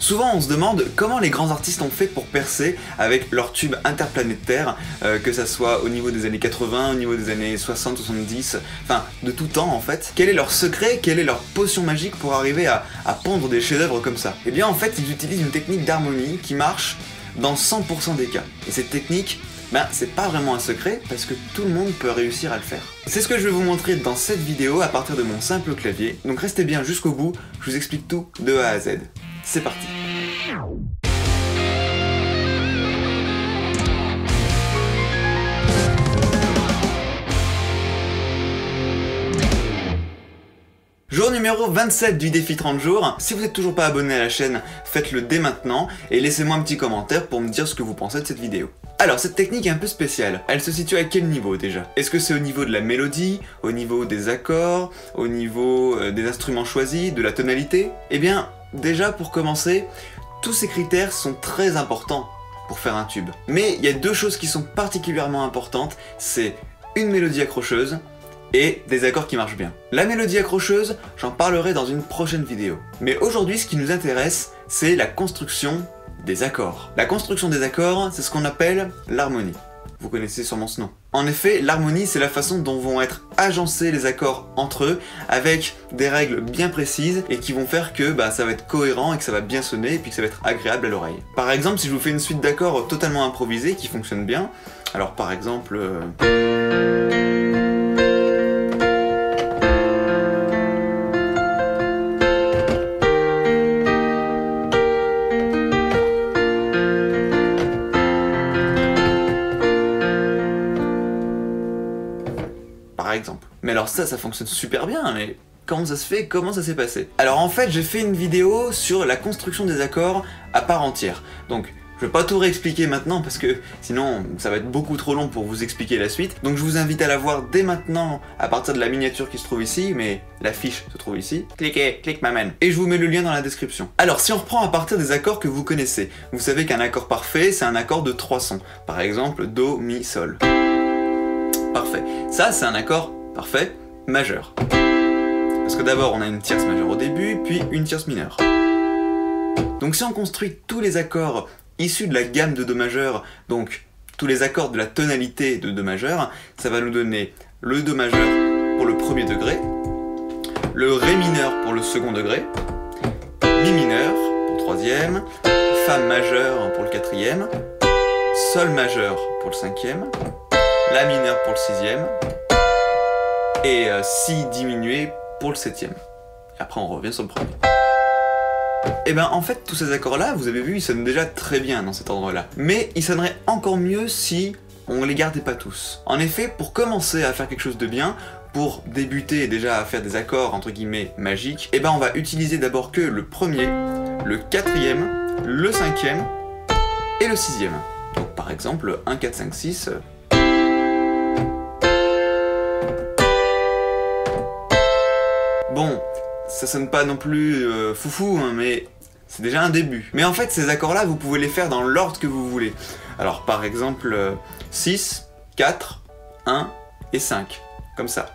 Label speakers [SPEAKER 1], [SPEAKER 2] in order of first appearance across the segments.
[SPEAKER 1] Souvent on se demande comment les grands artistes ont fait pour percer avec leurs tubes interplanétaires, que ça soit au niveau des années 80, au niveau des années 60, 70, enfin de tout temps en fait. Quel est leur secret, quelle est leur potion magique pour arriver à pondre des chefs-d'œuvre comme ça? Eh bien en fait ils utilisent une technique d'harmonie qui marche dans 100% des cas. Et cette technique, c'est pas vraiment un secret parce que tout le monde peut réussir à le faire. C'est ce que je vais vous montrer dans cette vidéo à partir de mon simple clavier, donc restez bien jusqu'au bout, je vous explique tout de A à Z. C'est parti. Jour numéro 27 du défi 30 jours. Si vous n'êtes toujours pas abonné à la chaîne, faites-le dès maintenant et laissez-moi un petit commentaire pour me dire ce que vous pensez de cette vidéo. Alors cette technique est un peu spéciale. Elle se situe à quel niveau déjà? Est-ce que c'est au niveau de la mélodie, au niveau des accords, au niveau des instruments choisis, de la tonalité? Eh bien, déjà pour commencer, tous ces critères sont très importants pour faire un tube. Mais il y a deux choses qui sont particulièrement importantes, c'est une mélodie accrocheuse et des accords qui marchent bien. La mélodie accrocheuse, j'en parlerai dans une prochaine vidéo. Mais aujourd'hui, ce qui nous intéresse, c'est la construction des accords. La construction des accords, c'est ce qu'on appelle l'harmonie. Vous connaissez sûrement ce nom. En effet, l'harmonie, c'est la façon dont vont être agencés les accords entre eux, avec des règles bien précises, et qui vont faire que ça va être cohérent, et que ça va bien sonner, et puis que ça va être agréable à l'oreille. Par exemple, si je vous fais une suite d'accords totalement improvisés, qui fonctionnent bien, alors par exemple... par exemple. Mais alors ça fonctionne super bien, mais comment ça se fait? Comment ça s'est passé? Alors en fait, j'ai fait une vidéo sur la construction des accords à part entière. Donc, je vais pas tout réexpliquer maintenant parce que sinon ça va être beaucoup trop long pour vous expliquer la suite. Donc je vous invite à la voir dès maintenant à partir de la miniature qui se trouve ici, mais la fiche se trouve ici. Cliquez, clique m'amène. Et je vous mets le lien dans la description. Alors si on reprend à partir des accords que vous connaissez, vous savez qu'un accord parfait, c'est un accord de 3 sons. Par exemple, Do, Mi, Sol. Parfait. Ça, c'est un accord parfait majeur. Parce que d'abord, on a une tierce majeure au début, puis une tierce mineure. Donc si on construit tous les accords issus de la gamme de Do majeur, donc tous les accords de la tonalité de Do majeur, ça va nous donner le Do majeur pour le premier degré, le Ré mineur pour le second degré, Mi mineur pour le troisième, Fa majeur pour le quatrième, Sol majeur pour le cinquième, La mineur pour le sixième, et Si diminué pour le septième. Et après on revient sur le premier. Et en fait tous ces accords là, vous avez vu, ils sonnent déjà très bien dans cet ordre là. Mais ils sonneraient encore mieux si on les gardait pas tous. En effet, pour commencer à faire quelque chose de bien, pour débuter déjà à faire des accords entre guillemets magiques, on va utiliser d'abord que le premier, le quatrième, le cinquième et le sixième. Donc par exemple 1, 4, 5, 6... Bon, ça sonne pas non plus foufou, hein, mais c'est déjà un début. Mais en fait, ces accords-là, vous pouvez les faire dans l'ordre que vous voulez. Alors par exemple, 6, 4, 1 et 5, comme ça.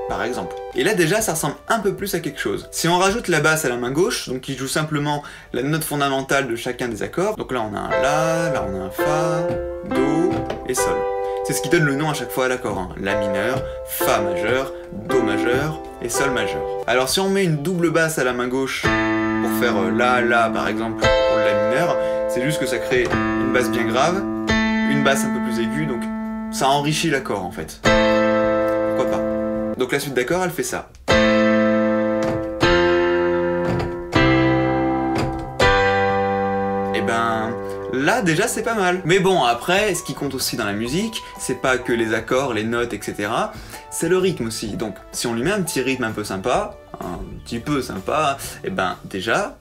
[SPEAKER 1] Par exemple. Et là déjà ça ressemble un peu plus à quelque chose. Si on rajoute la basse à la main gauche, donc qui joue simplement la note fondamentale de chacun des accords, donc là on a un La, là on a un Fa, Do et Sol. C'est ce qui donne le nom à chaque fois à l'accord, hein. La mineur, Fa majeur, Do majeur et Sol majeur. Alors si on met une double basse à la main gauche pour faire La par exemple pour le La mineur, c'est juste que ça crée une basse bien grave, une basse un peu plus aiguë, donc ça enrichit l'accord en fait. Pourquoi pas? Donc la suite d'accords, elle fait ça. Et là déjà c'est pas mal. Mais bon, après, ce qui compte aussi dans la musique, c'est pas que les accords, les notes, etc. C'est le rythme aussi. Donc si on lui met un petit rythme un peu sympa, déjà...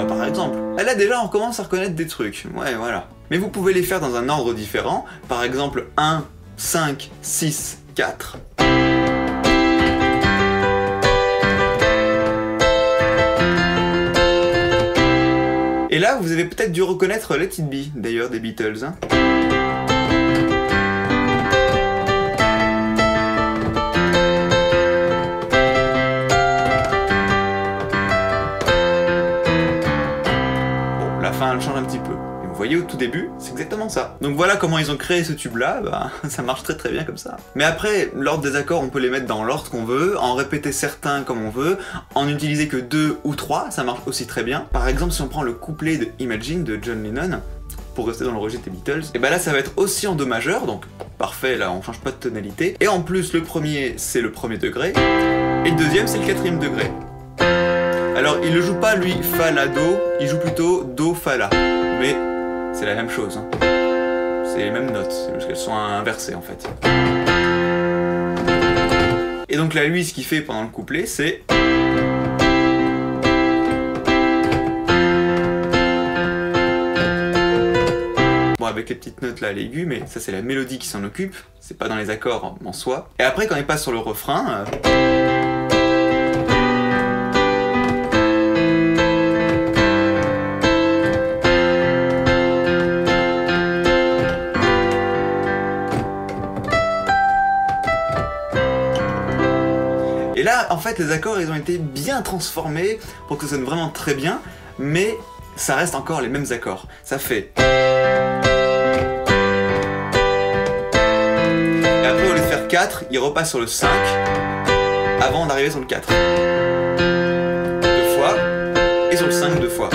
[SPEAKER 1] par exemple, là déjà on commence à reconnaître des trucs, ouais voilà. Mais vous pouvez les faire dans un ordre différent, par exemple 1, 5, 6, 4. Et là, vous avez peut-être dû reconnaître Let It Be, d'ailleurs, des Beatles. Hein. Bon, la fin, elle change un petit peu. Vous voyez au tout début, c'est exactement ça. Donc voilà comment ils ont créé ce tube-là, bah, ça marche très très bien comme ça. Mais après, l'ordre des accords, on peut les mettre dans l'ordre qu'on veut, en répéter certains comme on veut, en utiliser que 2 ou 3, ça marche aussi très bien. Par exemple, si on prend le couplet de Imagine de John Lennon, pour rester dans le registre des Beatles, et bah là ça va être aussi en Do majeur, donc parfait, là on change pas de tonalité. Et en plus, le premier, c'est le premier degré, et le deuxième, c'est le quatrième degré. Alors, il ne joue pas, lui, Fa, La, Do, il joue plutôt Do, Fa, La. Mais c'est la même chose, hein. C'est les mêmes notes, c'est juste qu'elles sont inversées en fait. Et donc là, lui, ce qu'il fait pendant le couplet, c'est... Bon, avec les petites notes là, à l'aigu, mais ça c'est la mélodie qui s'en occupe, c'est pas dans les accords en soi. Et après, quand il passe sur le refrain... Et là, en fait, les accords, ils ont été bien transformés pour que ça sonne vraiment très bien, mais ça reste encore les mêmes accords. Ça fait... Et après, au lieu de faire 4, il repasse sur le 5, avant d'arriver sur le 4. 2 fois, et sur le 5 2 fois.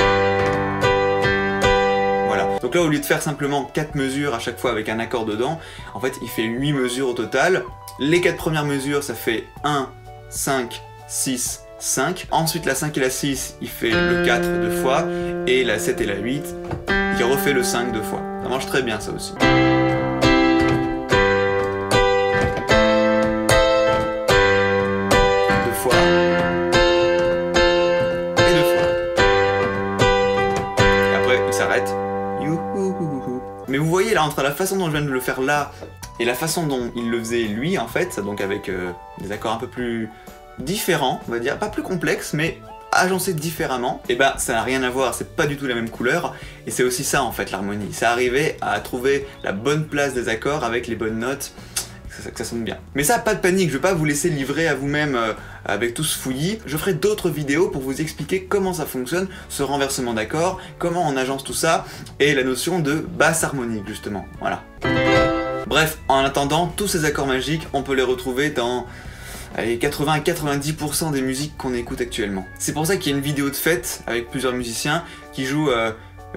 [SPEAKER 1] Voilà. Donc là, au lieu de faire simplement 4 mesures à chaque fois avec un accord dedans, en fait, il fait 8 mesures au total. Les 4 premières mesures, ça fait 1, 5, 6, 5. Ensuite, la 5 et la 6, il fait le 4 2 fois. Et la 7 et la 8, il refait le 5 2 fois. Ça marche très bien, ça aussi. 2 fois. Et 2 fois. Et après, il s'arrête. Youhouhouhou. Mais vous voyez, là, entre la façon dont je viens de le faire là, et la façon dont il le faisait lui, en fait, donc avec des accords un peu plus différents, on va dire, pas plus complexes, mais agencés différemment, et ben ça n'a rien à voir, c'est pas du tout la même couleur, et c'est aussi ça en fait l'harmonie, c'est arriver à trouver la bonne place des accords avec les bonnes notes, que ça sonne bien. Mais ça, pas de panique, je vais pas vous laisser livrer à vous-même avec tout ce fouillis, je ferai d'autres vidéos pour vous expliquer comment ça fonctionne, ce renversement d'accords, comment on agence tout ça, et la notion de basse harmonique justement, voilà. Bref, en attendant, tous ces accords magiques, on peut les retrouver dans 80 à 90% des musiques qu'on écoute actuellement. C'est pour ça qu'il y a une vidéo de fête avec plusieurs musiciens qui jouent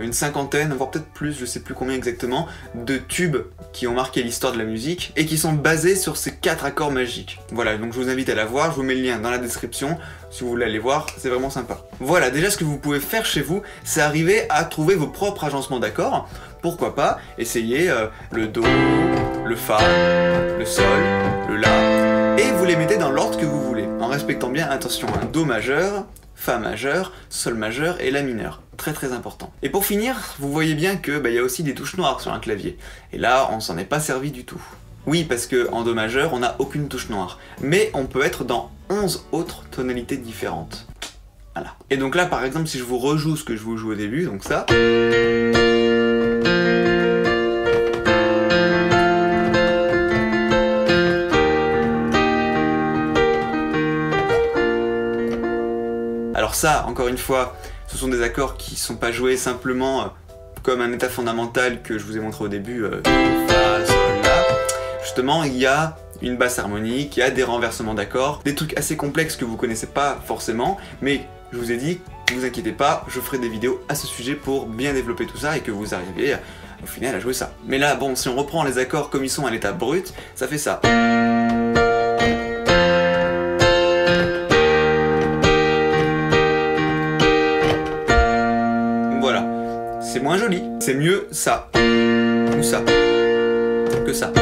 [SPEAKER 1] une cinquantaine, voire peut-être plus, je sais plus combien exactement, de tubes qui ont marqué l'histoire de la musique et qui sont basés sur ces 4 accords magiques. Voilà, donc je vous invite à la voir, je vous mets le lien dans la description si vous voulez aller voir, c'est vraiment sympa. Voilà, déjà ce que vous pouvez faire chez vous, c'est arriver à trouver vos propres agencements d'accords. Pourquoi pas essayer le Do, le Fa, le Sol, le La, et vous les mettez dans l'ordre que vous voulez, en respectant bien, attention, un Do majeur, Fa majeur, Sol majeur et La mineur. Très très important. Et pour finir, vous voyez bien que y a aussi des touches noires sur un clavier. Et là, on s'en est pas servi du tout. Oui, parce que en Do majeur, on n'a aucune touche noire. Mais on peut être dans 11 autres tonalités différentes. Voilà. Et donc là, par exemple, si je vous rejoue ce que je vous joue au début, donc ça... Alors ça, encore une fois, ce sont des accords qui ne sont pas joués simplement comme un état fondamental que je vous ai montré au début, Do, Fa, Sol, La. Justement, il y a une basse harmonique, il y a des renversements d'accords, des trucs assez complexes que vous connaissez pas forcément, mais je vous ai dit, ne vous inquiétez pas, je ferai des vidéos à ce sujet pour bien développer tout ça et que vous arriviez au final à jouer ça. Mais là, bon, si on reprend les accords comme ils sont à l'état brut, ça fait ça. C'est moins joli, c'est mieux ça, ou ça, que ça.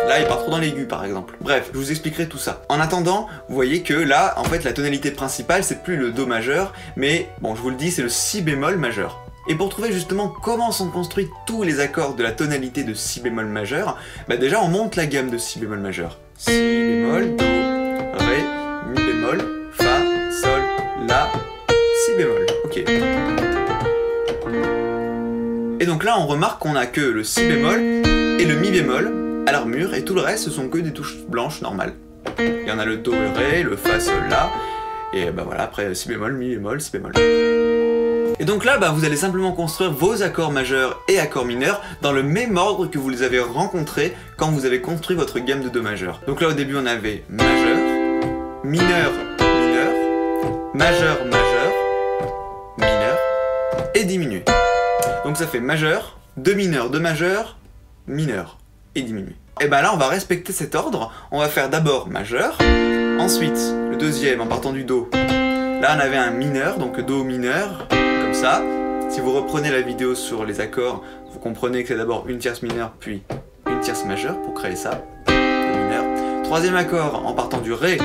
[SPEAKER 1] Là, il part trop dans l'aigu, par exemple. Bref, je vous expliquerai tout ça. En attendant, vous voyez que là, en fait, la tonalité principale, c'est plus le Do majeur, mais, bon, je vous le dis, c'est le Si bémol majeur. Et pour trouver justement comment sont construits tous les accords de la tonalité de Si bémol majeur, déjà, on monte la gamme de Si bémol majeur. Si bémol, Do, Ré, Mi bémol, Fa, Sol, La, Si bémol. Ok. là on remarque qu'on a que le si bémol et le mi bémol à l'armure, et tout le reste ce sont que des touches blanches normales. Il y en a le do et ré, le fa, sol, la, et bah voilà, après si bémol, mi bémol, si bémol. Et donc là, vous allez simplement construire vos accords majeurs et accords mineurs dans le même ordre que vous les avez rencontrés quand vous avez construit votre gamme de do majeur. Donc là au début on avait majeur, mineur, mineur, majeur, majeur, mineur et diminué. Donc ça fait majeur, de mineur, de majeur, mineur et diminué. Et ben là on va respecter cet ordre, on va faire d'abord majeur, ensuite le deuxième en partant du do. Là on avait un mineur, donc do mineur, comme ça. Si vous reprenez la vidéo sur les accords, vous comprenez que c'est d'abord une tierce mineure puis une tierce majeure pour créer ça, le mineur. Troisième accord en partant du ré,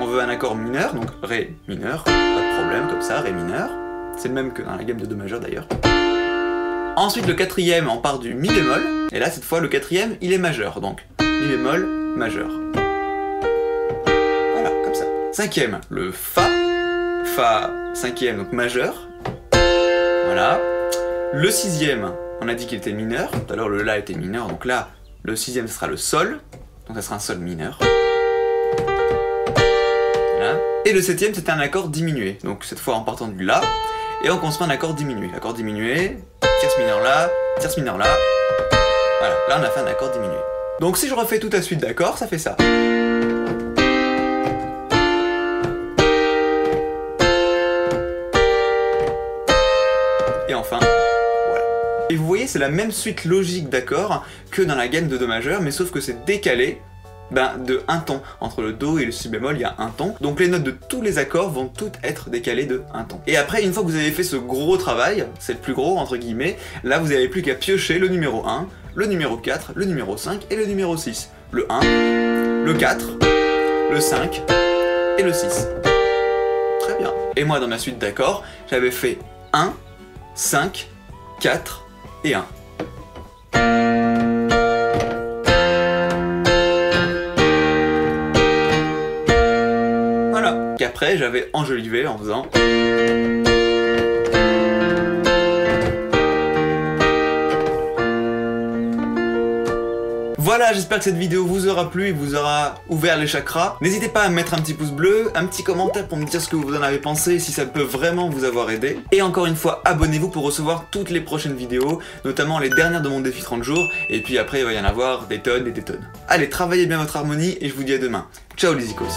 [SPEAKER 1] on veut un accord mineur, donc ré mineur, pas de problème, comme ça, ré mineur. C'est le même que dans la gamme de do majeur d'ailleurs. Ensuite le quatrième on part du mi bémol, et là cette fois le quatrième il est majeur, donc mi bémol, majeur. Voilà, comme ça. Cinquième, le fa, fa cinquième, donc majeur. Voilà. Le sixième, on a dit qu'il était mineur, tout à l'heure le la était mineur, donc là le sixième ce sera le sol, donc ça sera un sol mineur. Voilà. Et le septième c'était un accord diminué, donc cette fois en partant du la, et on construit un accord diminué. Accord diminué, tierce mineure là, tierce mineure là. Voilà, là on a fait un accord diminué. Donc si je refais toute la suite d'accords, ça fait ça. Et enfin, voilà. Et vous voyez, c'est la même suite logique d'accords que dans la gamme de do majeur, mais sauf que c'est décalé de un ton. Entre le do et le si bémol, il y a un ton. Donc les notes de tous les accords vont toutes être décalées de un ton. Et après, une fois que vous avez fait ce gros travail, c'est le plus gros entre guillemets, là vous n'avez plus qu'à piocher le numéro 1, le numéro 4, le numéro 5 et le numéro 6. Le 1, le 4, le 5 et le 6. Très bien. Et moi dans ma suite d'accords, j'avais fait 1, 5, 4 et 1. Qu'après j'avais enjolivé en faisant. Voilà, j'espère que cette vidéo vous aura plu et vous aura ouvert les chakras. N'hésitez pas à mettre un petit pouce bleu, un petit commentaire pour me dire ce que vous en avez pensé, si ça peut vraiment vous avoir aidé. Et encore une fois, abonnez-vous pour recevoir toutes les prochaines vidéos, notamment les dernières de mon défi 30 jours, et puis après il va y en avoir des tonnes et des tonnes. Allez, travaillez bien votre harmonie et je vous dis à demain. Ciao les icos.